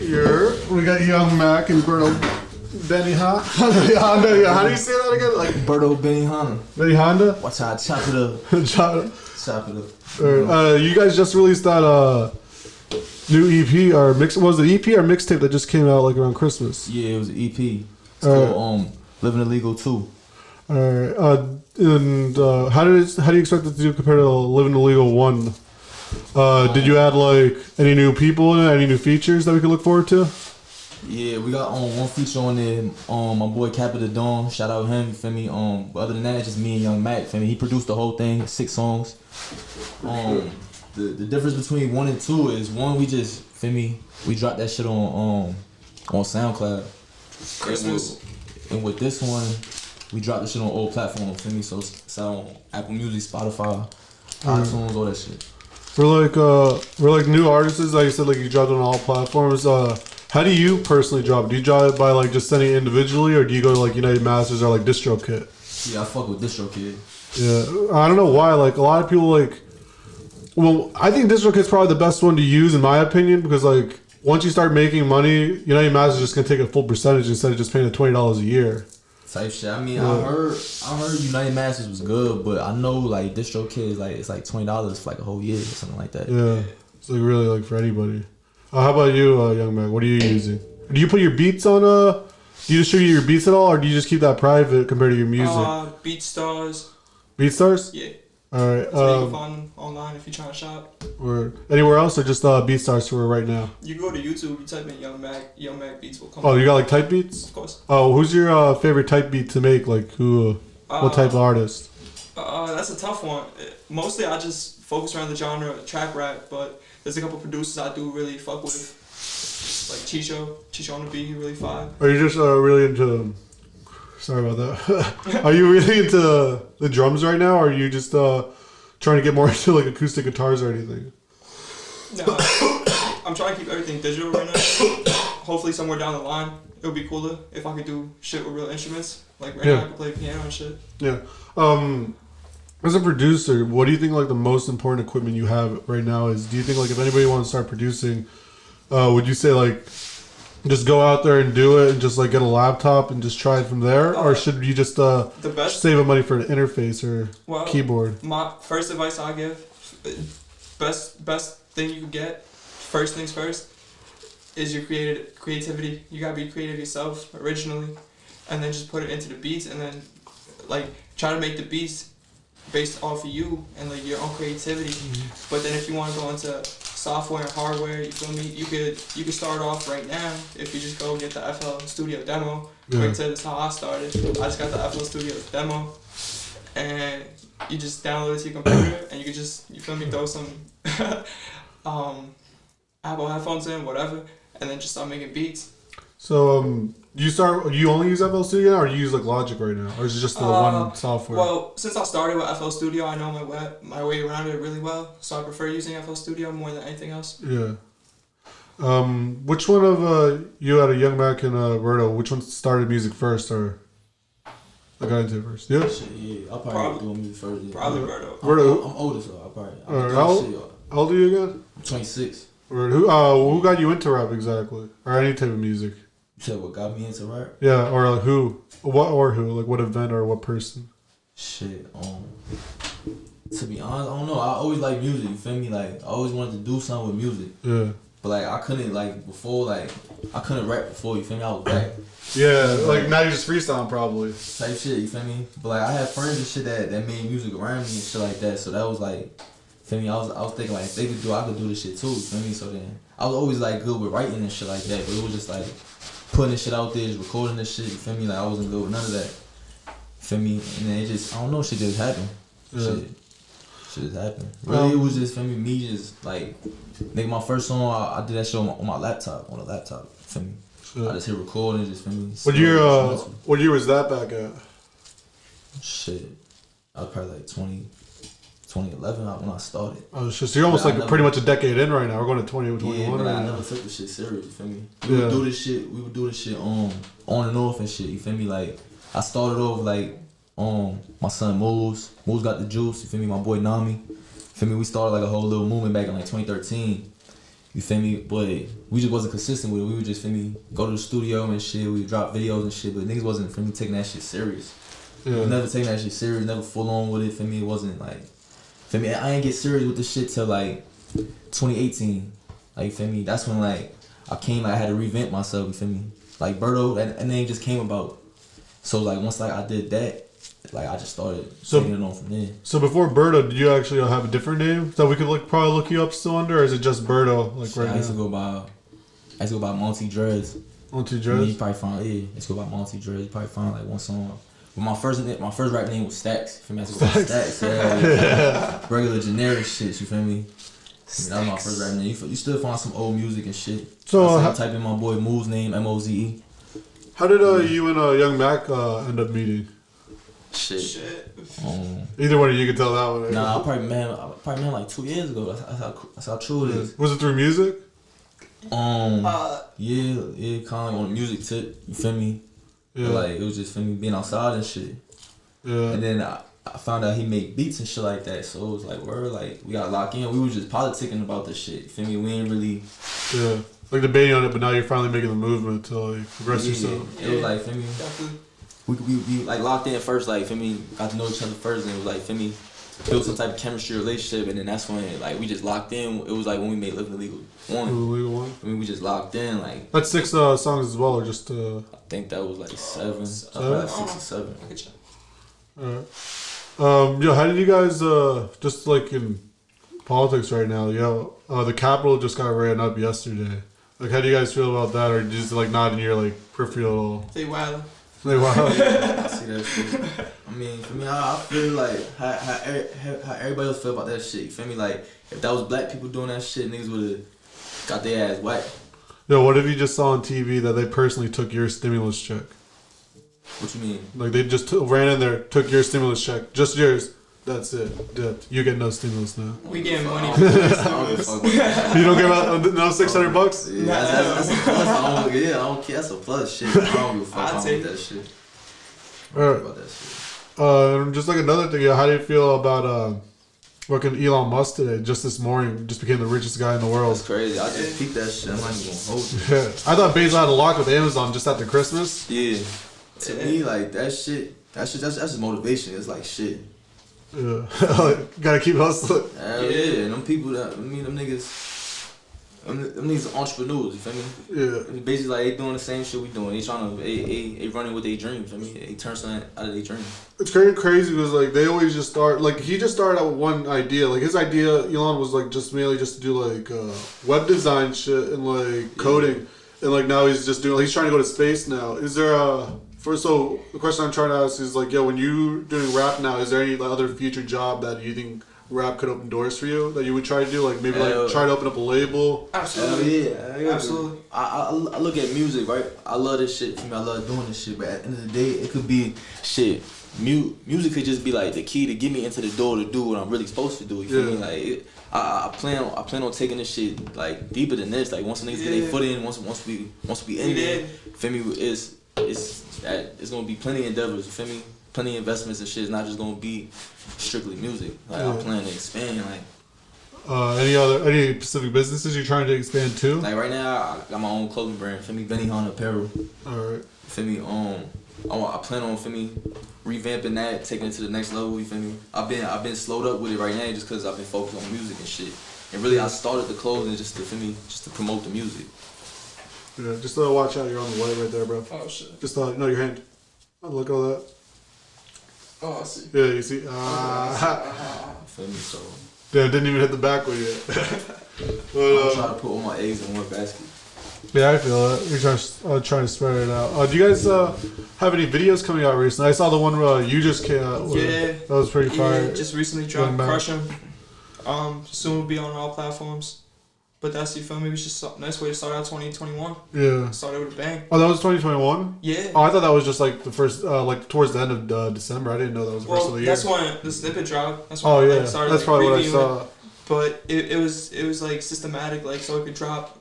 We got Yvng, Mack, and Burto. Benihana. How do you say that again? Like Burto Benihana. Benihana. Watch how I chop it up. Chop it up. You guys just released that new EP or mix. Was it EP or mixtape that just came out like around Christmas? Yeah, it was an EP. It's called Living Illegal 2. Alright. How do you expect it to do compared to Living Illegal 1? Did you add like any new people in it? Any new features that we could look forward to? Yeah, we got one feature on there. My boy Cappa the Dawn, shout out him, you feel me? But other than that, it's just me and Yvng Mack, feel me? He produced the whole thing, 6 songs. The difference between 1 and 2 is 1 we just, feel me? We dropped that shit on SoundCloud. Christmas. And with this one, we dropped the shit on all platforms, feel me? So it's on Apple Music, Spotify, iTunes, all that shit. We're like new artists, like you said, like you dropped on all platforms. How do you personally drop it? Do you drop it by like just sending it individually, or do you go to like United Masters or like DistroKid? Yeah, I fuck with DistroKid. Yeah, I don't know why. Like a lot of people like. Well, I think DistroKid's probably the best one to use in my opinion because like once you start making money, United Masters is just gonna take a full percentage instead of just paying the $20 a year. Type shit. I mean, I heard United Masters was good, but I know like DistroKid is like it's like $20 for like a whole year or something like that. Yeah, it's like really like for anybody. How about you, Yvng Mack? What are you using? Do you put your beats on do you distribute your beats at all, or do you just keep that private compared to your music? BeatStars. BeatStars? Yeah. All right. So you can find online if you're trying to shop. Or anywhere else, or just BeatStars for right now? You can go to YouTube, you type in Yvng Mack beats will come. Oh, you got like type beats? Of course. Oh, who's your favorite type beat to make? Like who? What type of artist? That's a tough one. Mostly I just focus around the genre trap rap, but there's a couple producers I do really fuck with, like Chicho on the beat, he really fine. Are you just really into? Sorry about that. Are you really into the drums right now, or are you just trying to get more into like acoustic guitars or anything? No, I'm trying to keep everything digital right now. Hopefully somewhere down the line, it would be cooler if I could do shit with real instruments. Like right now I can play piano and shit. Yeah. As a producer, what do you think like the most important equipment you have right now is? Do you think like if anybody wants to start producing, would you say like just go out there and do it and just like get a laptop and just try it from there, or should you just the best save up money for an interface or keyboard? My first advice I give, best thing you can get, first things first, is your creativity. You gotta be creative yourself originally, and then just put it into the beats, and then like try to make the beats based off of you and like your own creativity. Mm-hmm. But then if you want to go into software and hardware, you feel me? You could start off right now if you just go get the FL Studio demo. Quick tip, that's how I started. I just got the FL Studio demo, and you just download it to your computer, and you can just throw some Apple headphones in, whatever, and then just start making beats. So you only use FL Studio now, or do you use like Logic right now, or is it just the one software? Well, since I started with FL Studio, I know my way around it really well, so I prefer using FL Studio more than anything else. Yeah. Which one of you out of Yvng Mack and Burto, which one started music first, or I got into it first? Yeah. Yeah, I'll probably do music first. Yeah. Probably Burto. I'm older, so I'll probably. How old are you again? I'm 26. Who got you into rap exactly, or any type of music? You said what got me into rap? Yeah, or like who? Like what event or what person? Shit, to be honest, I don't know. I always like music, you feel me? Like, I always wanted to do something with music. Yeah. But like, I couldn't, like, before, like, I couldn't rap before, you feel me? I was rap. Yeah, like now you're just freestyling probably. Type shit, you feel me? But like, I had friends and shit that made music around me and shit like that, so that was like, feel me? I was thinking like, if they could do it, I could do this shit too, you feel me? So then, I was always like good with writing and shit like that, but it was just like, putting this shit out there, just recording this shit, you feel me? Like, I wasn't good with none of that. You feel me? And then it just, I don't know, shit just happened. Yeah. Shit just happened. Really, it was just, feel me just, like, making my first song, I did that shit on my laptop, feel me? Shit. I just hit record and just, feel me? What year was that back at? Shit. I was probably like 2011 when I started. Oh, shit. So you're almost like pretty much a decade in right now. We're going to 2021 yeah, but right I now. never took the shit serious, you feel me? We would do this shit on and off and shit, you feel me? Like, I started off like, my son Moose got the juice, you feel me? My boy Nami, you feel me? We started like a whole little movement back in like 2013. You feel me? But we just wasn't consistent with it. We would just, feel me, go to the studio and shit. We drop videos and shit, but niggas wasn't, feel me, taking that shit serious. Yeah. We never taking that shit serious, never full on with it. Feel me? It wasn't like, feel me? I ain't get serious with this shit till like 2018. Like, feel me? That's when like I came, like, I had to revamp myself. You feel me? Like Burto, that name just came about. So like once like I did that, like I just started taking it on from there. So before Burto, did you actually have a different name that we could like probably look you up still under, or is it just Burto like right now? I used to go by Monty Dreads. Monty You Dreads. probably find I used to go by Monty Dreads. You probably find like one song. But my first rap name was Stacks. You feel me? I used to go by Stacks. Yeah. Regular generic shit. You feel me? That was my first rap name. You still find some old music and shit. So I type in my boy Move's name, Moze. How did you and Yvng Mack end up meeting? Shit. Either one of you could tell that one. Right? Nah, I probably met like 2 years ago. That's how true it is. Was it through music? Yeah, kind of on the music tip. You feel me? Yeah. But, like it was just, feel me, being outside and shit. Yeah. And then I found out he made beats and shit like that. So it was like, we're like, we got locked in. We were just politicking about this shit. You feel me? We ain't really. Yeah. Like debating on it, but now you're finally making the movement to like progress yourself. It was like, feel me? We like locked in first, like, feel me, got to know each other first, and it was like, feel me, built some type of chemistry relationship, and then that's when like we just locked in. It was like when we made Living Illegal 1. Illegal 1. I mean, we just locked in, like. That's 6 songs as well, or just I think that was like 7. Seven? 6 or 7. Alright. Yo, how did you guys just like in politics right now? Yo, the Capitol just got ran up yesterday. Like, how do you guys feel about that, or just like not in your like peripheral at all? They wild. Like, wow. I see that shit. I mean, for me, I feel like how everybody else feel about that shit. You feel me? Like, if that was black people doing that shit, niggas would have got their ass whacked. Yo, what if you just saw on TV that they personally took your stimulus check? What you mean? Like, they just ran in there, took your stimulus check, just yours. That's it. Dipped. You get no stimulus now. We getting money. You don't give out no $600? Yeah, that's a plus. I don't care. That's a plus. Shit, I don't give a fuck about that shit. Alright. About that shit. Just like another thing, how do you feel about fucking Elon Musk today? Just this morning, just became the richest guy in the world. That's crazy. I just peeped that shit. I'm not even gonna hold you. Yeah, I thought Bezos had a lock with Amazon just after Christmas. Yeah. To me, like that's just motivation. It's like shit. Yeah, gotta keep hustling. Hell yeah, and them people that them niggas, them niggas are entrepreneurs. You feel me? Yeah. Basically, like they doing the same shit we doing. They trying to they running with their dreams. I mean, they turn something out of their dream. It's crazy because like they always just start like he just started out with one idea. Like his idea, Elon was like just mainly just to do like web design shit and like coding, and like now he's trying to go to space now. Is there so the question I'm trying to ask is like, yo, when you doing rap now, is there any like, other future job that you think rap could open doors for you that you would try to do? Like maybe like try to open up a label. Absolutely. Yeah, absolutely. I look at music, right? I love this shit. I love doing this shit, but at the end of the day, it could be shit. Music could just be like the key to get me into the door to do what I'm really supposed to do. You feel me? Like I plan on taking this shit like deeper than this. Like once the niggas get their foot in, once we in there, feel me? It's gonna be plenty of endeavors. You feel me? Plenty of investments and shit. It's not just gonna be strictly music. Like I'm planning to expand. Like Any specific businesses you're trying to expand to? like right now, I got my own clothing brand. Feel me? Benihana apparel. All right. Feel me? I plan on, feel me, revamping that, taking it to the next level. You feel me? I've been slowed up with it right now just because I've been focused on music and shit. And really, I started the clothing just to promote the music. Yeah, just watch out. You're on the light right there, bro. Oh shit. Just no, your hand. Oh, look at all that. Oh, I see. Yeah, you see. Feel me? So. Damn, didn't even hit the back with it. I'm trying to put all my eggs in one basket. Yeah, I feel it. You're trying to spread it out. Do you guys have any videos coming out recently? I saw the one you just came out with. Yeah. That was pretty fire. Just recently dropped Crush 'Em. Soon will be on all platforms. But that's, you feel me? It's just a nice way to start out 2021. Yeah. Started with a bang. Oh, that was 2021? Yeah. Oh, I thought that was just like the first, like towards the end of December. I didn't know that was the first of the year. That's when the snippet dropped. That's when oh, I yeah. started That's probably what I saw. But it was like systematic, like so it could drop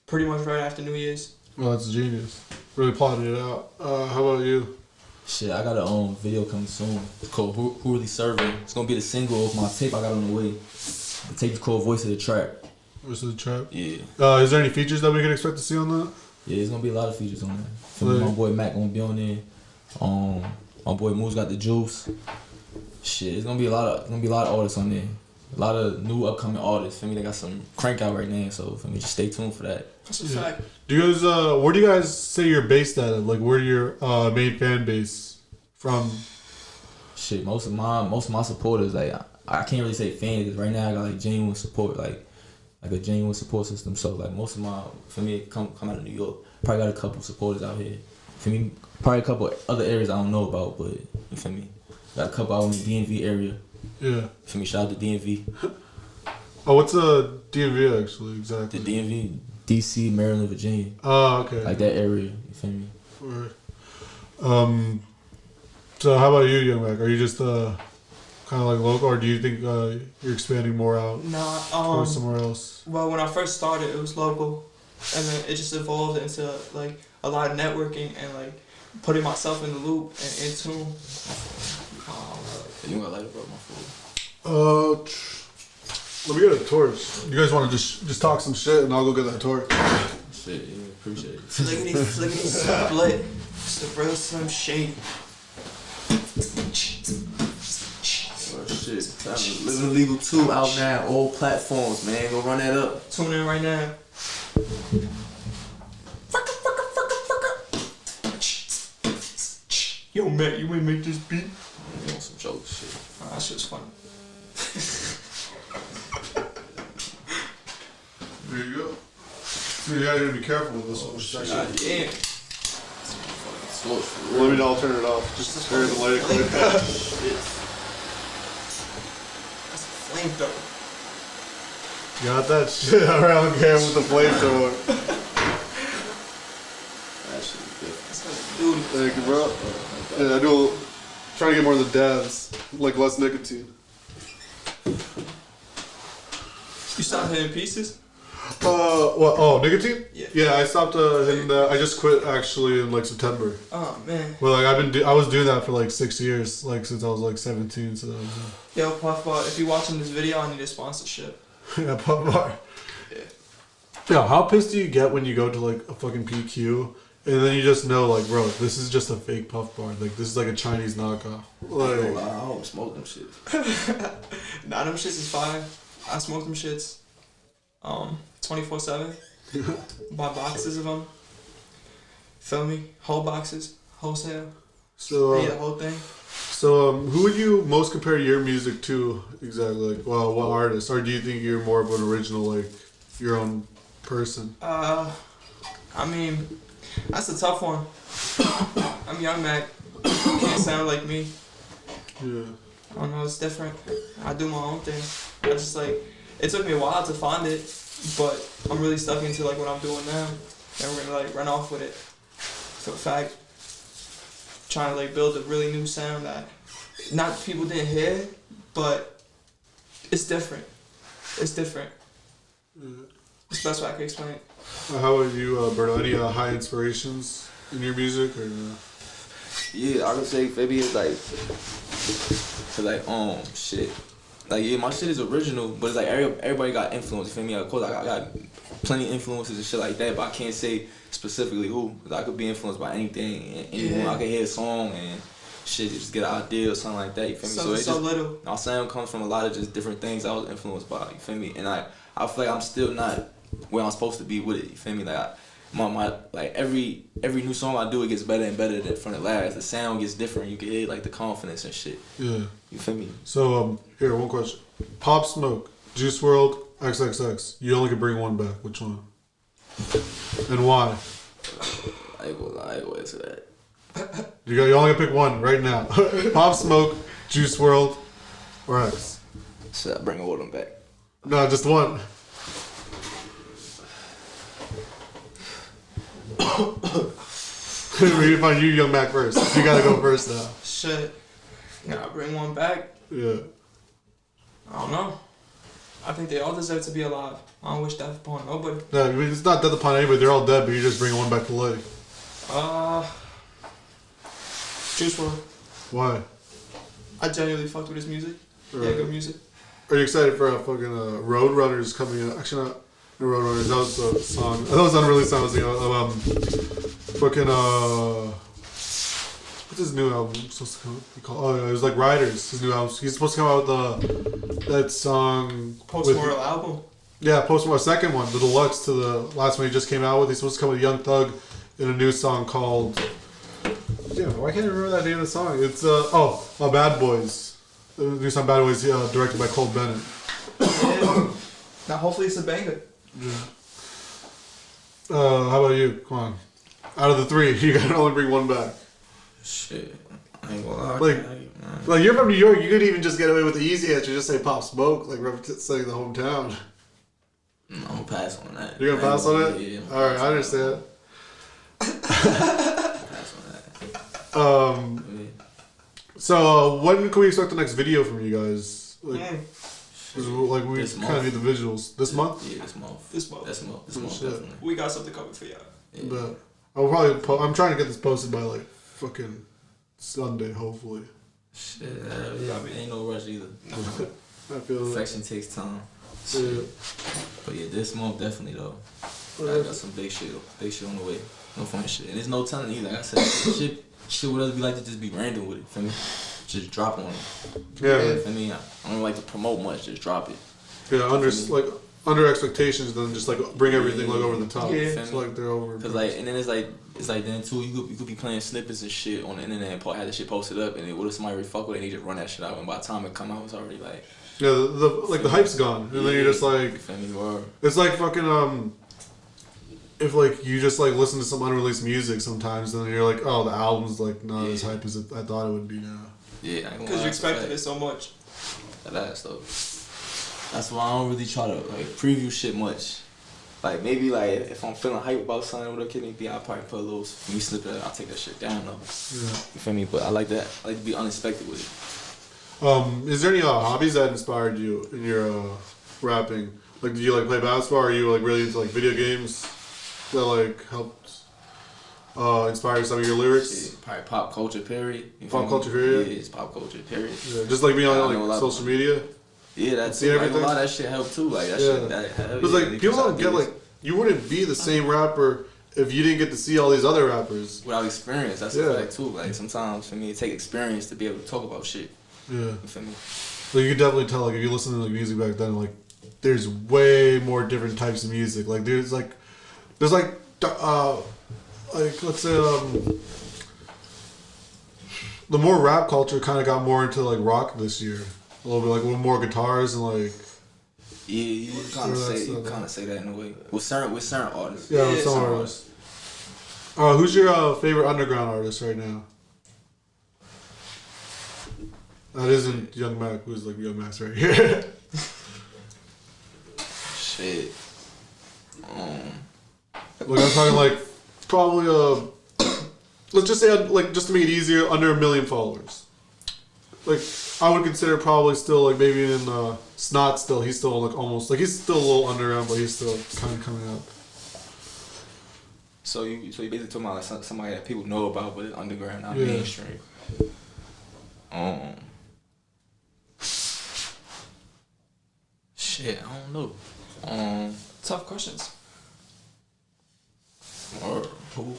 pretty much right after New Year's. Well, that's genius. Really plotted it out. How about you? Shit, I got a video coming soon. It's called Who Really Serving. It's gonna be the single of my tape I got on the way. The tape is called Voice of the Track. Versus the trap. Yeah. Is there any features that we can expect to see on that? Yeah, there's gonna be a lot of features on there. My boy Mack gonna be on there. My boy Moose got the juice. Shit, it's gonna be a lot of artists on there. A lot of new upcoming artists. Feel me? They got some crank out right now, so feel me? Just stay tuned for that. That's a fact. Do you guys? Where do you guys say you're based at? Like, where your main fan base from? Shit, most of my supporters, like I can't really say fans, because right now I got like genuine support, like a genuine support system. So like most of my, for me, come out of New York. Probably got a couple supporters out here. For me, probably a couple other areas I don't know about, but you feel me? Got a couple out in the DMV area. Yeah. For me, shout out to DMV. Oh, what's a DMV actually exactly? The DMV, DC, Maryland, Virginia. Oh, okay. Like that area. You feel me? Alright. So how about you, Young Mack? Are you just kind of like local, or do you think you're expanding more out? Nah. Or somewhere else? Well, when I first started, it was local, and then it just evolved into like a lot of networking and like putting myself in the loop and in tune. You gonna light up my food? Let me get a torch. You guys want to just talk some shit, and I'll go get that torch. Shit, yeah, appreciate it. Flickety split. It's the real Slim Shady. Oh shit. Living Legal 2 out now, all platforms, man. Go run that up. Tune in right now. Yo, Matt, you ain't make this beat? You want some joke shit. Oh, that shit's funny. There you go. So you gotta be careful with this one. God damn. Let me know, I'll turn it off. Just to the light quick. That's a flamethrower. Got that shit around here with the flamethrower. That shit is good. That's what dude. Thank you, bro. Yeah, I do. Trying to get more of the dabs, like less nicotine. You stopped hitting pieces? What? Oh, nicotine? Yeah. Yeah, I stopped hitting that. I just quit actually in like September. Oh man. Well, like I was doing that for like 6 years, like since I was like 17. So that was, Yo, Puff Bar, if you're watching this video, I need a sponsorship. yeah, Puff Bar. Yeah. Yeah, how pissed do you get when you go to like a fucking PQ and then you just know like, bro, this is just a fake Puff Bar. Like this is like a Chinese knockoff. Like, I don't smoke them shit. Nah, them shits is fire. I smoke them shits 24/7. Buy boxes of them. Feel me? Whole boxes. Wholesale. so, Pay the whole thing. So, who would you most compare your music to exactly? Like, well, what artist? Or do you think you're more of an original, like, your own person? I mean, that's a tough one. I'm Young Mack. Can't sound like me. Yeah. I don't know, it's different. I do my own thing. I just like, it took me a while to find it, but I'm really stuck into like what I'm doing now. And we're gonna like run off with it. For a fact, trying to like build a really new sound that not people didn't hear, but it's different. It's different. It's the best way I can explain it. How about you, Burto? Any high inspirations in your music? Or no? Yeah, I would say maybe it's like, shit. Like, yeah, my shit is original, but it's like everybody got influence, you feel me? Of course, I got plenty of influences and shit like that, but I can't say specifically who. Cause I could be influenced by anything and anyone. Yeah. I could hear a song and shit, just get an idea or something like that, you feel me? So, so little. Our sound comes from a lot of just different things I was influenced by, you feel me? And I feel like I'm still not where I'm supposed to be with it, you feel me? Like, like every new song I do, it gets better and better than from the last. The sound gets different. You can hear like the confidence and shit. Yeah. You feel me? So, here, one question. Pop Smoke, Juice WRLD, XXX. You only can bring one back. Which one? And why? I ain't gonna answer that. You only can pick one right now. Pop Smoke, Juice WRLD, or X? Should I bring all of them back? No, just one. We need to find you, Young Mack, first. You gotta go first now. Shit. Gotta bring one back. Yeah. I don't know. I think they all deserve to be alive. I don't wish death upon nobody. No, I mean, it's not death upon anybody. They're all dead, but you're just bringing one back to life. Juice WRLD. Why? I genuinely fucked with his music. Right. Yeah, good music. Are you excited for fucking Road Runners coming out? Actually, not. Road Runners. That was a song. That was unreleased song. I was fucking what's his new album supposed to come out? Oh, yeah, it was like Riders. His new album. He's supposed to come out with that song. Post-Mortal album. Yeah, Post-Mortal second one, the deluxe to the last one he just came out with. He's supposed to come with Young Thug in a new song called. Yeah, why can't I remember that name of the song? It's Bad Boys. The new song Bad Boys, directed by Cole Bennett. Yeah. Now hopefully it's a banger. Yeah. How about you? Come on. Out of the three, you gotta only bring one back. Shit. I ain't gonna lie. Like you're from New York, you could even just get away with the easy answer, just say Pop Smoke, like saying the hometown. I'm gonna pass on that. You're gonna pass on it? Yeah. Alright, I understand. Pass on that. So when can we expect the next video from you guys? Like, like we This kind of month. need the visuals. This month? Yeah, this month. This month. This month. This Oh, month, shit. definitely. We got something coming for y'all. Yeah. But I'll probably I'm trying to get this posted by like fucking Sunday, hopefully. Shit, ain't no rush either. I feel like, Perfection takes time. yeah. But yeah, this month definitely though. I got some big shit on the way. No fun shit. And there's no telling either. Like I said, shit would us be like to just be random with it, feel me? Just drop on it. Yeah. I mean, I don't like to promote much, just drop it. Yeah, under expectations, then just like bring everything like over the top. Yeah. It's like they're over. Cause like, and then it's like then too, you could be playing snippets and shit on the internet and have the shit posted up, and then what if somebody really fuck with it and they just run that shit out, and by the time it come out, it's already like. Yeah, the hype's gone, and then you're just like, it's like fucking if like you just like listen to some unreleased music sometimes, then you're like, oh, the album's like not as hype as I thought it would be now. Yeah, Because you expected it so much. That's though. That's why I don't really try to like preview shit much. Like maybe like if I'm feeling hype about something with a kid, maybe I'll probably put a little me slip it. I'll take that shit down though. Yeah. You feel me? But I like that. I like to be unexpected with it. Is there any hobbies that inspired you in your rapping? Like, did you like play basketball? Or are you like really into like video games that like helped inspire some of your lyrics? Yeah, probably pop culture period. Pop culture period? Yeah, it's pop culture period. Yeah, just like being on like social media. Yeah, that's see everything. Like, a lot of that shit helped too. Like that Yeah. shit. That Because like people don't get like you wouldn't be the same rapper if you didn't get to see all these other rappers without experience. That's a fact too. Like sometimes for me, it take experience to be able to talk about shit. Yeah. You feel me? So you could definitely tell like if you listen to like music back then, like there's way more different types of music. Like there's like let's say the more rap culture kind of got more into like rock this year. A little bit like with more guitars and like. Yeah, you kind of say that in a way. With certain artists. Yeah, with some artists. Who's your favorite underground artist right now? That isn't Yvng Mack. Who's like Yvng Mack's right here? Shit. Like I'm talking like probably let's just say like just to make it easier, under 1 million followers. Like I would consider probably still like maybe in Snot still he's still like almost like he's still a little underground, but he's still kind of coming up. So you basically talking about like somebody that people know about, but it's underground, not mainstream. Shit, I don't know. Tough questions. Or who you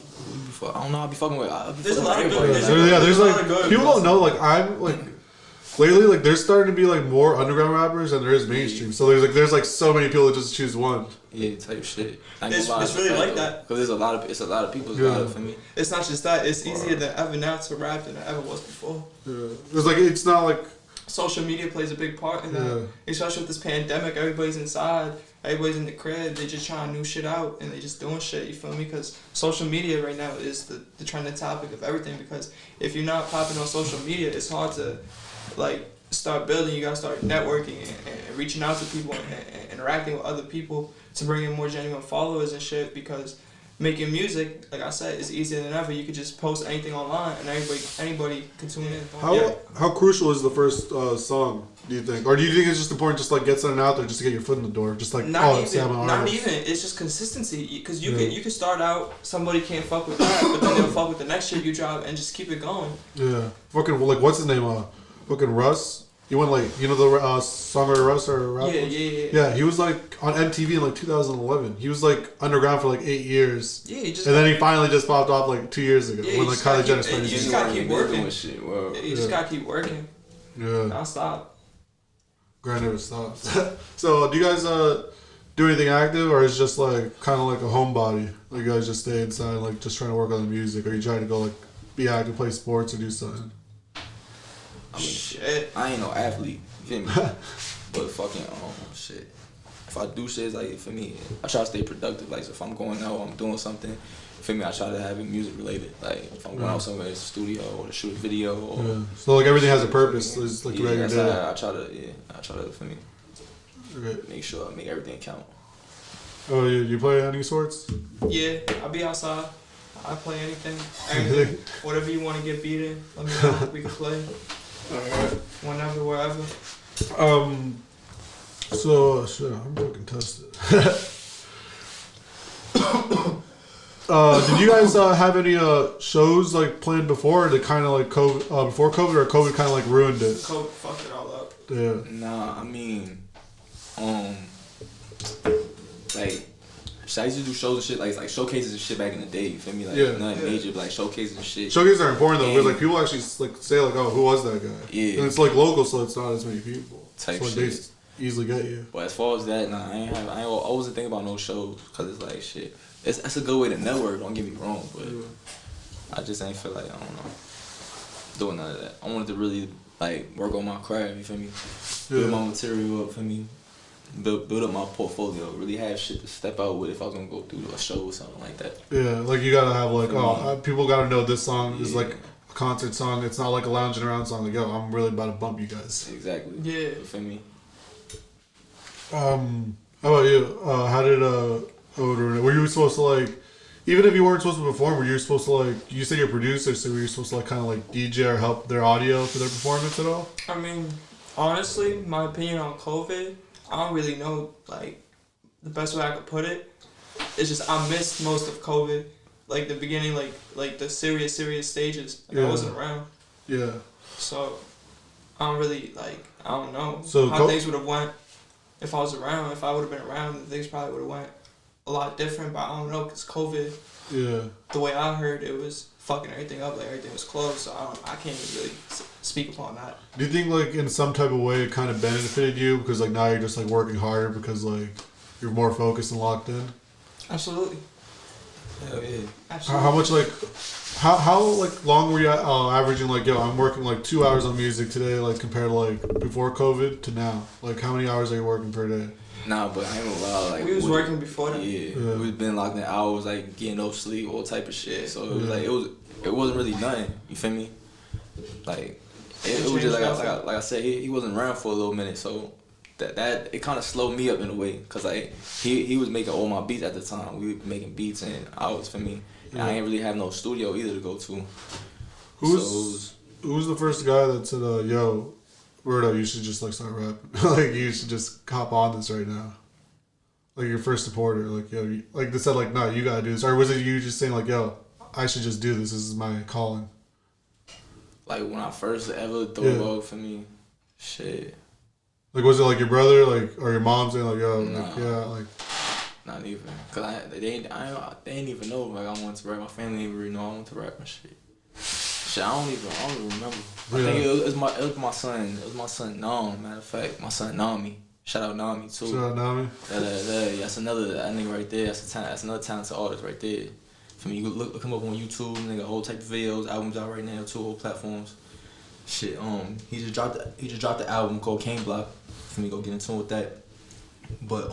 fuck? I don't know. I be fucking with. There's a lot of everybody. good. There's like people don't know like I'm like lately like there's starting to be like more underground rappers than there is mainstream. So there's like so many people that just choose one. Yeah, type shit. It's really like that. Because there's a lot of people. For me. It's not just that. It's easier than ever now to rap than it ever was before. Yeah, it's like it's not like. Social media plays a big part in that. Especially with this pandemic, everybody's inside, everybody's in the crib, they just trying new shit out, and they just doing shit, you feel me? Because social media right now is the trending topic of everything, because if you're not popping on social media, it's hard to, like, start building. You gotta start networking and reaching out to people and interacting with other people to bring in more genuine followers and shit, because making music, like I said, is easier than ever. You could just post anything online and anybody can tune in. How crucial is the first song, do you think? Or do you think it's just important just like get something out there just to get your foot in the door? Just like, not even. It's just consistency. Because you can start out, somebody can't fuck with that, but then they'll fuck with the next shit you drop and just keep it going. Yeah. Fucking, like, what's his name? Fucking Russ. He went like, you know, the songwriter Russ or rap? Yeah. He was like on MTV in like 2011. He was like underground for like 8 years. Yeah, he just and then he finally just popped off like 2 years ago when like Kylie Jenner started. You just gotta keep working. Shit. Wow. You just gotta keep working. Yeah. Non-stop. Grind never stops. So, do you guys do anything active, or is it just like kind of like a homebody? Like you guys just stay inside, like just trying to work on the music, or you trying to go like be active, play sports, or do something? I mean, Shit. I ain't no athlete, you feel me? But fucking, shit. If I do shit, it's like, for me, I try to stay productive. Like, so if I'm going out, I'm doing something, for me, I try to have it music related. Like, if I'm going out somewhere, it's a studio, or to shoot a video, or... So, like, everything has a purpose. It's like the yeah, regular day. I try to, for me, make sure I make everything count. Oh, you play any sports? Yeah, I'll be outside. I play anything, everything. Whatever you want to get beat in, let me know. We can play. Alright. Whenever, wherever. So shit, I'm fucking tested. Did you guys have any shows like planned before that kind of like COVID before COVID, or COVID kind of like ruined it? COVID fucked it all up. Yeah. Nah, I mean, like, I used to do shows and shit, like showcases and shit back in the day, you feel me? Like, nothing major, but like showcases and shit. Showcases are important though, because like people actually like say like, oh, who was that guy? Yeah. And it's like local, so it's not as many people. Type so like, shit. they easily get you. But as far as that, nah, I wasn't thinking about no shows, cause it's like shit. That's a good way to network. Don't get me wrong, but I just ain't feel like, I don't know, doing none of that. I wanted to really like work on my craft. You feel me? Build my material up. For me, build up my portfolio. Really have shit to step out with if I was gonna go through a show or something like that. Yeah, like you gotta have like, people gotta know this song is like a concert song. It's not like a lounging around song. Like, yo, I'm really about to bump you guys. Exactly. Yeah. You feel me? How about you? How did were you supposed to like, even if you weren't supposed to perform, were you supposed to like, you said you're a producer, so were you supposed to like kind of like DJ or help their audio for their performance at all? I mean, honestly, my opinion on COVID, I don't really know, like, the best way I could put it. It's just I missed most of COVID, like the beginning, like the serious stages. Like, I wasn't around. Yeah. So I don't really I don't know so how things would have went if I was around. If I would have been around, things probably would have went a lot different. But I don't know, because COVID. Yeah. The way I heard it was fucking everything up. Like, everything was closed. So I can't even really speak upon that. Do you think like in some type of way it kind of benefited you because like now you're just like working harder because like you're more focused and locked in? Absolutely. Hell yeah. Absolutely. How much like how like long were you averaging like, yo, I'm working like 2 hours on music today, like compared to like before COVID to now? Like how many hours are you working per day? Nah, but I ain't gonna lie, like, we was working before that. Yeah, we've been locked in hours, like getting no sleep, all type of shit. So it was like it wasn't really nothing. You feel me? Like it was just like I said, he wasn't around for a little minute, so that it kind of slowed me up in a way, cause like he was making all my beats at the time. We were making beats and I was, for me, and I ain't really have no studio either to go to. Who's the first guy that said, yo, Burto, you should just like start rapping. Like you should just hop on this right now. Like your first supporter, like, yo, like they said like, no, you gotta do this, or was it you just saying like, yo, I should just do this. This is my calling. Like when I first ever thought about, for me, shit. Like was it like your brother, like, or your mom saying like, yo, nah, like, yeah, like. Not even, cause they didn't even know like I wanted to rap. My family didn't really know I wanted to rap and shit. Shit, I don't even remember. I think it was my son. It was my son Nam. Matter of fact, my son Nami. Shout out Nami too. Shout out Nami. That's another that nigga right there. That's another talented artist right there. For me, you look him up on YouTube. Nigga, whole type of videos, albums out right now, 2 whole platforms. Shit, he just dropped the album called Cane Block. For me, go get in tune with that. But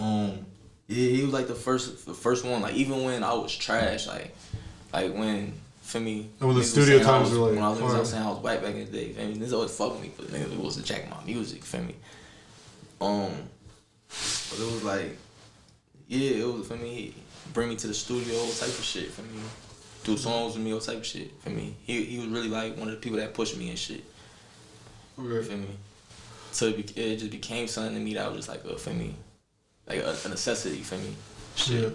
yeah, he was like the first one. Like even when I was trash, like when. For me, and when the studio times were like, when I was saying I was white back in the day, I mean, this always fuck with me, but nigga, it wasn't jacking my music, feel me. But it was like, yeah, it was, for me, bring me to the studio, all type of shit, for me. Do songs with me, all type of shit, for me. He was really like one of the people that pushed me and shit. Okay. Feel me? So it just became something to me that was just like for me, like a necessity, for me. Shit. Yeah.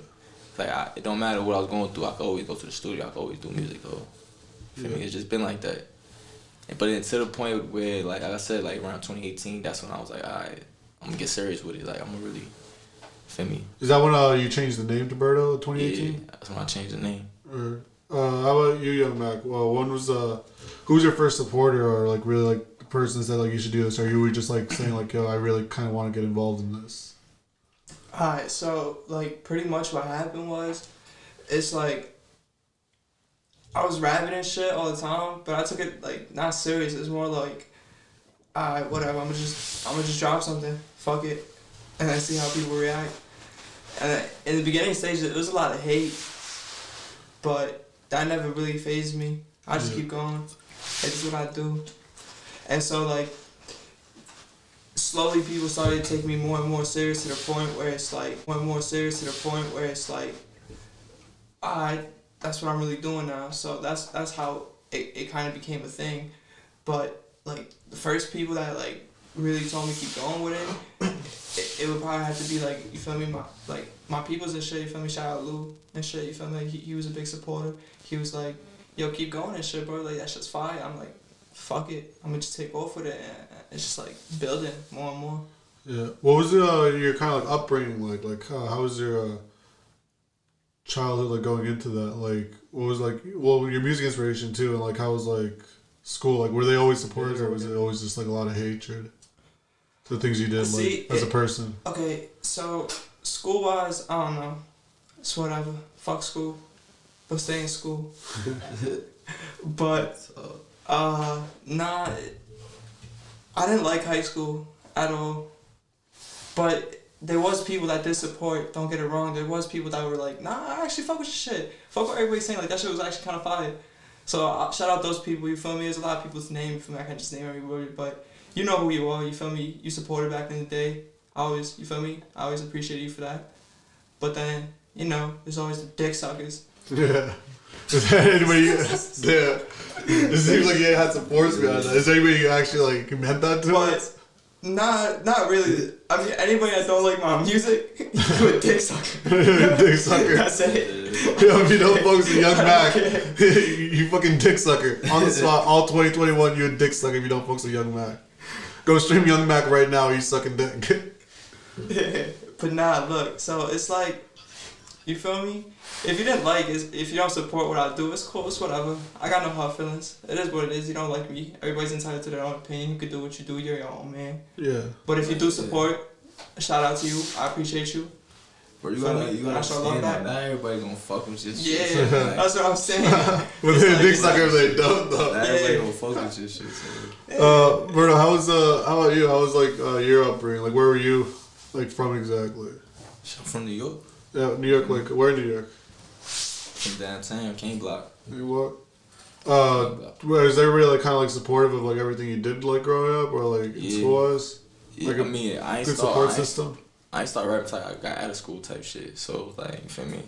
Like it don't matter what I was going through, I could always go to the studio. I could always do music though. For me, it's just been like that. But then to the point where, like I said, like around 2018, that's when I was like, alright, I'm gonna get serious with it. Like, I'm gonna really, feel me? Is that when you changed the name to Burto in 2018? Yeah, that's when I changed the name. How about you, Young Mack? Well, who was your first supporter or like really like the person that said like you should do this, or you were just like saying like, yo, I really kind of want to get involved in this? Alright, so like pretty much what happened was, it's like I was rapping and shit all the time, but I took it like not serious. It's more like, alright, whatever. I'm gonna just drop something. Fuck it, and then see how people react. And in the beginning stages, it was a lot of hate, but that never really fazed me. I just keep going. It's what I do. And so like, slowly people started to take me more and more serious to the point where it's like, that's what I'm really doing now. So that's how it kind of became a thing. But like the first people that like really told me keep going with it, it would probably have to be like, you feel me, my peoples and shit, you feel me, shout out Lou and shit, you feel me, like he was a big supporter. He was like, yo, keep going and shit, bro, like that shit's fire. I'm like, fuck it, I'm gonna just take off with it, and it's just like building more and more. Yeah. What was your kind of like upbringing like? Like how was your childhood like going into that? Like what was like your music inspiration too, and like how was like school? Like were they always supportive, or was it always just like a lot of hatred to the things you did as a person? Okay, so school wise, I don't know. It's whatever. Fuck school. But stay in school. But nah, I didn't like high school at all. But there was people that did support, don't get it wrong. There was people that were like, nah, I actually fuck with your shit. Fuck what everybody's saying, like that shit was actually kind of fire. So shout out those people, you feel me? There's a lot of people's names, you feel me? I can't just name everybody, but you know who you are, you feel me? You supported back in the day. You feel me? I always appreciate you for that. But then, you know, there's always the dick suckers. Yeah. Is there anybody? Yeah. It seems like you had some force behind that. Is there anybody you actually like meant that to? But not really. I mean, anybody that don't like my music, you a dick sucker. Dick sucker. That's it. Yo, if you don't focus with Young Mack, you fucking dick sucker. On the spot, all 2021, you a dick sucker if you don't focus with Young Mack. Go stream Young Mack right now, he's sucking dick. But nah, look, so it's like, you feel me? If you didn't like it, if you don't support what I do, it's cool, it's whatever. I got no hard feelings. It is what it is. You don't like me. Everybody's entitled to their own opinion. You can do what you do. You're your own man. Yeah. But if you do support, shout out to you. I appreciate you. Bro, you gotta understand that not everybody gonna fuck with your shit. Yeah, that's what I'm saying. But they're dick suckers, they don't though. Not everybody gonna fuck with your shit. So. Burto, how about you? How was like your upbringing? Like where were you like from exactly? I'm from New York. Yeah, New York. Like where in New York? From downtown, King Block. You what? Was everybody like kind of like supportive of like everything you did like growing up, or like in school wise? Yeah, like I mean, I ain't good start, support system. I ain't start rapping till I got out of school type shit. So like, you feel me?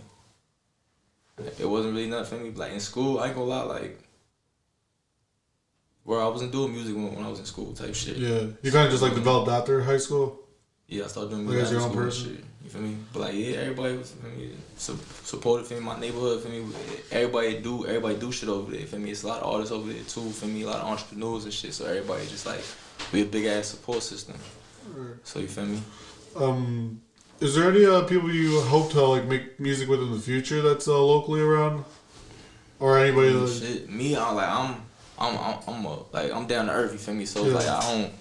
It wasn't really nothing for me. Like in school, I ain't gonna lie, like where I wasn't doing music when I was in school type shit. Yeah, you kind of just like developed after high school. Yeah, I started doing like music as your own school person. and shit. You feel me? But like, yeah, everybody was, feel me, supportive for me. My neighborhood, for me, everybody do shit over there. For me, it's a lot of artists over there too. For me, a lot of entrepreneurs and shit. So everybody just like, we a big ass support system. Right. So you feel me? Is there any people you hope to like make music with in the future that's locally around, or anybody? That... Shit, me, I'm down to earth. You feel me? So it's like I don't.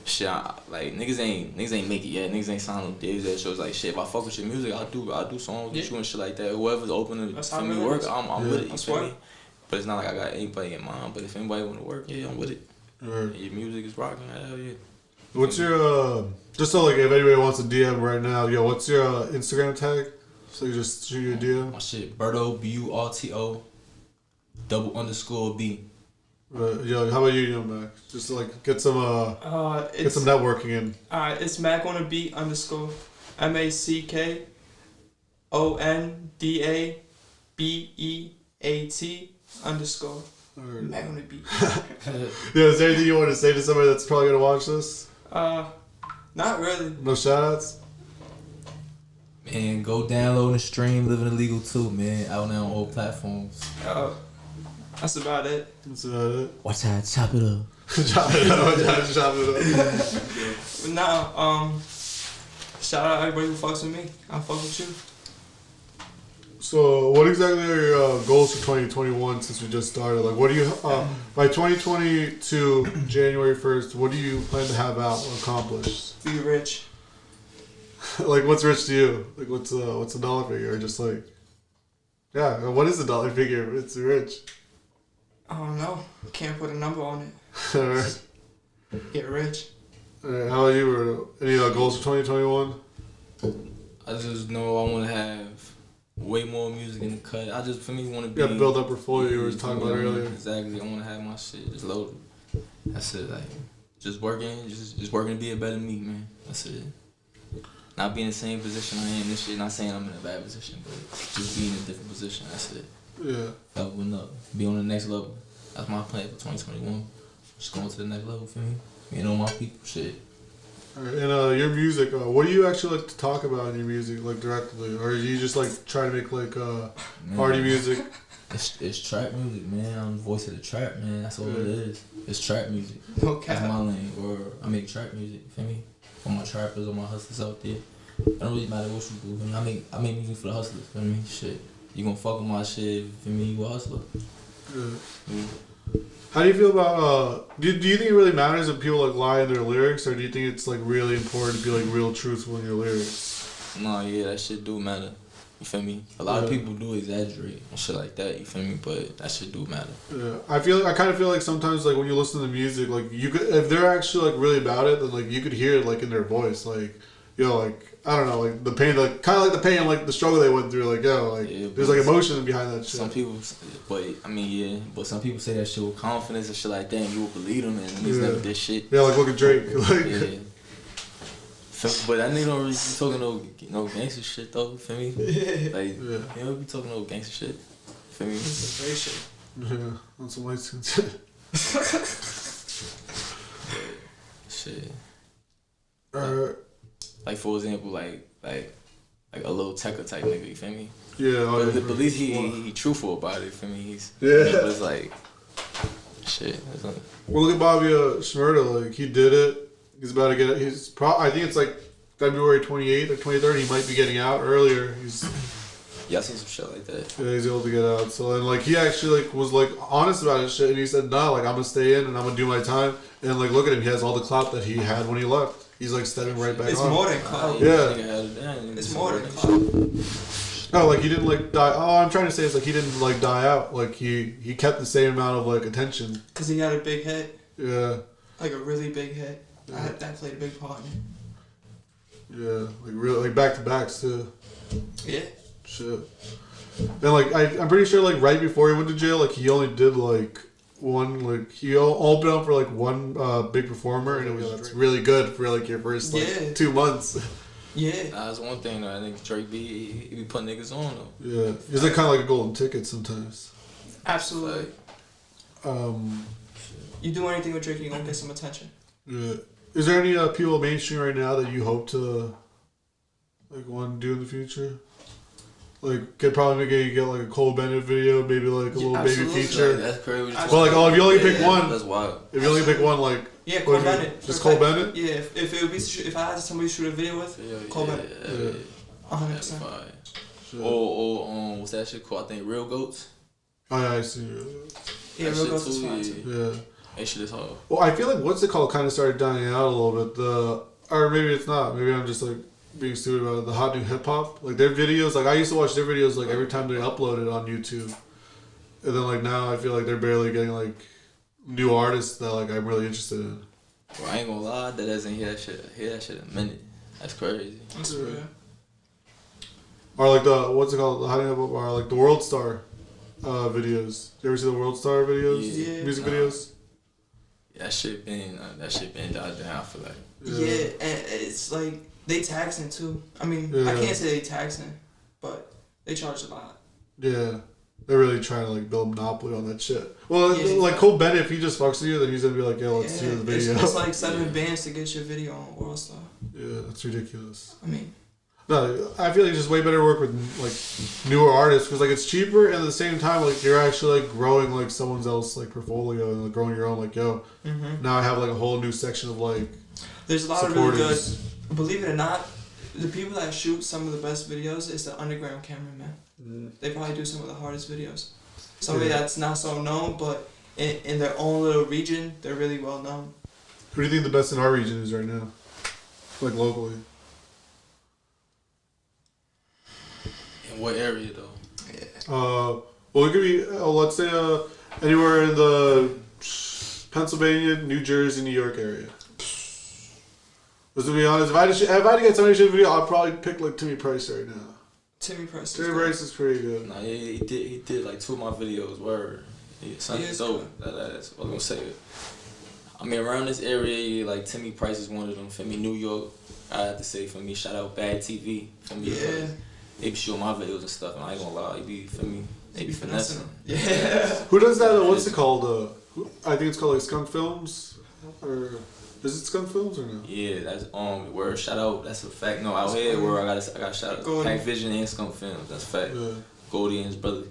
Shit, like niggas ain't make it yet. Niggas ain't signed no deals yet. So it's like shit. If I fuck with your music, I'll do songs with you and shit like that. Whoever's open to for me work, I'm with it. You feel me? But it's not like I got anybody in mind. But if anybody want to work, yeah, I'm with it. Right. Your music is rocking. Hell yeah. What's your just so like if anybody wants to DM right now, yo, what's your Instagram tag? So you just shoot your DM. My shit, Burto BURTO _B. Yo, how about you, Young Mack? Just to like get some networking in. It's Mack on a beat _ MACKONDABEAT _ Mack on a beat. Yeah, is there anything you want to say to somebody that's probably gonna watch this? Not really. No shoutouts? Man, go download and stream Living Illegal too, man. Out now on all platforms. That's about it. That's about it. Watch how I chop it up. Chop it up. Chop it up. But nah, shout out everybody who fucks with me. I fuck with you. So, what exactly are your goals for 2021 since we just started? Like, what do you, by 2022, January 1st, what do you plan to have out or accomplished? Be rich. Like, what's rich to you? Like, what's a dollar figure? Or just like, yeah, what is a dollar figure if it's rich? I don't know. Can't put a number on it. Alright. Get rich. Alright, how about you, Burto? Any goals for 2021? I just know I want to have way more music in the cut. I just, for me, want to be... Yeah, build up portfolio you were talking about earlier. Exactly. I want to have my shit just loaded. That's it. Like, just working to be a better me, man. That's it. Not be in the same position I am this shit. Not saying I'm in a bad position, but just be in a different position. That's it. Yeah. Leveling up. Be on the next level. That's my plan for 2021. Just going to the next level for me. Being on my people, shit. Alright, and your music, what do you actually like to talk about in your music, like directly? Or are you just like trying to make like party music? It's trap music, man. I'm the voice of the trap, man. That's all it is. It's trap music. Okay. That's my lane. Or I make trap music, you feel me? For my trappers or my hustlers out there. It don't really matter what you do. I mean, I make music for the hustlers, feel me? Shit. You gonna fuck with my shit, feel me? You a hustler. Yeah. How do you feel about, do you think it really matters if people like lie in their lyrics, or do you think it's like really important to be like real truthful in your lyrics? No, yeah, that shit do matter. You feel me? A lot of people do exaggerate and shit like that, you feel me? But that shit do matter. Yeah. I kind of feel like sometimes like when you listen to music, like you could, if they're actually like really about it, then like you could hear it like in their voice, like, like, I don't know, like the pain, like kind of like the pain, like the struggle they went through, like like there's like emotion behind that shit. Some people, but some people say that shit with confidence and shit like that, and you will believe them, and niggas never did shit. Yeah, like look at Drake, like. Yeah. But that nigga don't really be talking no gangster shit though. Feel me? Like he don't be talking no gangster shit. Feel me? This is great shit. Yeah, on some light skin shit. Shit. Like, for example, like a little Tekka type nigga. You feel me? Yeah. But at least he truthful about it. You feel me? He's But it's like shit. Well, look at Bobby Shmurda. Like he did it. He's about to get it. I think it's like February 28th or 23rd. He might be getting out earlier. Yeah, I seen some shit like that. Yeah, he's able to get out. So then, like, he actually like was like honest about his shit, and he said, "No, like I'm gonna stay in and I'm gonna do my time." And like, look at him. He has all the clout that he had when he left. He's like stepping right back It's on. more than clout. Yeah. It's more than clout. No, like he didn't like die. All I'm trying to say is like he didn't like die out. Like he kept the same amount of like attention. Cause he had a big hit. Yeah. Like a really big hit. Yeah. That played a big part in it. Yeah, like really, like back to backs too. Yeah. Shit. And like I'm pretty sure like right before he went to jail, like he only did like one, like he opened up for like one big performer, and it was that's really good for like your first like 2 months. Yeah. That's one thing though. I think Drake he be putting niggas on though. Yeah, it's like kind of like a golden ticket sometimes. Absolutely. You do anything with Drake, you're gonna get some attention. Yeah. Is there any people mainstream right now that you hope to like want to do in the future? Like could probably get like a Cole Bennett video, maybe like a little baby feature. That's crazy. Well, like if you only pick one, that's wild. If you only pick one, like Cole Bennett. Just Cole Bennett. Yeah, if it would be if I had somebody to shoot a video with, Cole Bennett. 100%. Or what's that shit called? I think Real Goats. Oh yeah, I see. Yeah, Real Goats is fine too. Yeah. That shit is hard. Well, I feel like what's it called kind of started dying out a little bit. Or maybe it's not. Maybe I'm just like being stupid about it. The Hot New Hip Hop, like their videos. Like I used to watch their videos like every time they uploaded on YouTube, and then like now I feel like they're barely getting like new artists that like I'm really interested in. Well, I ain't gonna lie, that doesn't hear that shit in a minute. That's crazy. That's real. Or like the what's it called? The Hot New Hip Hop, or like the World Star videos. You ever see the World Star videos? Yeah. Music videos. That shit been died down for like. Yeah, and it's like they taxing too. I mean, I can't say they taxing, but they charge a lot. Yeah, they're really trying to like build a monopoly on that shit. Well, like Cole Bennett, if he just fucks with you, then he's gonna be like, "Yo, let's do the video." It's like 7 bands to get your video on World Star. Yeah, that's ridiculous. I mean, No, I feel like it's just way better to work with like newer artists because like it's cheaper and at the same time like you're actually like growing like someone else like portfolio and like growing your own like now I have like a whole new section of like There's a lot of really good. supporters. Believe it or not, the people that shoot some of the best videos is the underground cameraman. They probably do some of the hardest videos. Somebody that's not so known, but in their own little region, they're really well known. Who do you think the best in our region is right now, like locally? In what area though? Well, it could be let's say anywhere in the Pennsylvania, New Jersey, New York area. But to be honest, if I had to get somebody to shoot a video, I'd probably pick like Timmy Price right now. Timmy Price. Timmy Price is pretty good. Nah, he did like 2 of my videos. Word. Something dope. That's what I'm gonna say. I mean, around this area, like Timmy Price is one of them. For me, New York, I have to say for me, shout out Bad TV. For me, like, they be shooting my videos and stuff, and I ain't gonna lie, they be finessing. Yeah. Who does that? What's it called? I think it's called like Skunk Films, or is it Skunk Films or no? Yeah, that's where shout out. That's a fact. No, out here where I got shout out Pack Vision and Skunk Films. That's a fact. Yeah. Goldie and his brother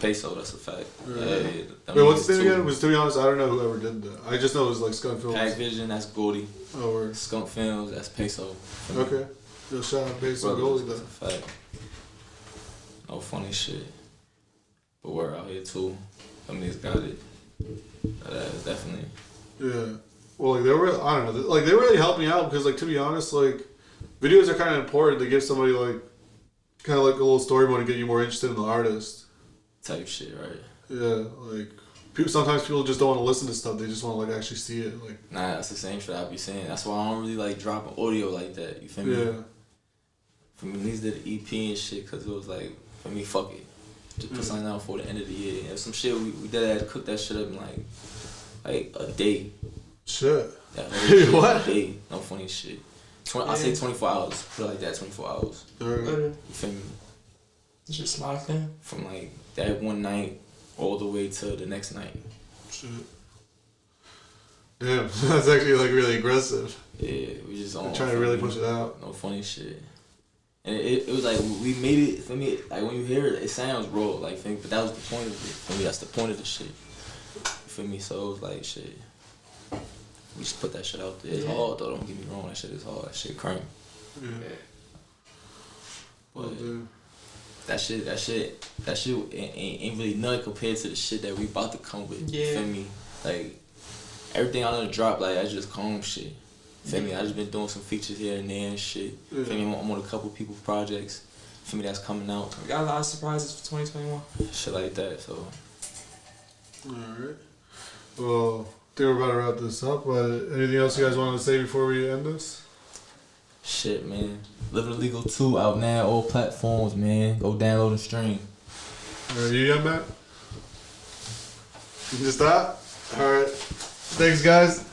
Peso. That's a fact. Yeah. Wait, what's the name again? Because to be honest, I don't know whoever did that. I just know it was like Skunk Films. Pack Vision. That's Goldie. Oh, word. Skunk Films. That's Peso. Okay. Yo, shout out Peso Goldie That's then. a fact. No funny shit. But we're out here too. Them niggas got it. That's definitely. Yeah. Well, like they were, I don't know, like they really helped me out because, like, to be honest, like videos are kind of important to give somebody like kind of like a little story mode to get you more interested in the artist. Type shit, right? Yeah, like sometimes people just don't want to listen to stuff; they just want to like actually see it. Like, nah, that's the same shit I be saying. That's why I don't really like dropping audio like that. You feel me? yeah. For me, these did the EP and shit because it was like, for me, fuck it. Just put something out for the end of the year. And some shit we did cook that shit up in like a day. Shit. That whole shit What? A day. No funny shit. I say 24 hours. Put it like that, 24 hours. You feel me? It's just locked in. From like that one night all the way to the next night. Shit. Damn, that's actually like really aggressive. Yeah, we just on. Trying to really push it out. No funny shit. And it was like, we made it, for me, like when you hear it, it sounds raw, like, for me, but that was the point of it. For me, that's the point of the shit. You feel me? So it was like, shit. We just put that shit out there. It's hard though, don't get me wrong, that shit is hard. That shit crank. Yeah. But that shit ain't really nothing compared to the shit that we about to come with. Yeah. You feel me? Like, everything I done dropped, like, that's just calm shit. Feel me? I just been doing some features here and there and shit. Yeah. Feel me? I'm on a couple people's projects. Feel me? That's coming out. We got a lot of surprises for 2021. Shit like that. So. Alright. Well, I think we're about to wrap this up, but anything else you guys want to say before we end this? Shit, man. Living Illegal 2 out now, all platforms, man. Go download and stream. Alright, you got Matt? You can just stop? Alright. Thanks, guys.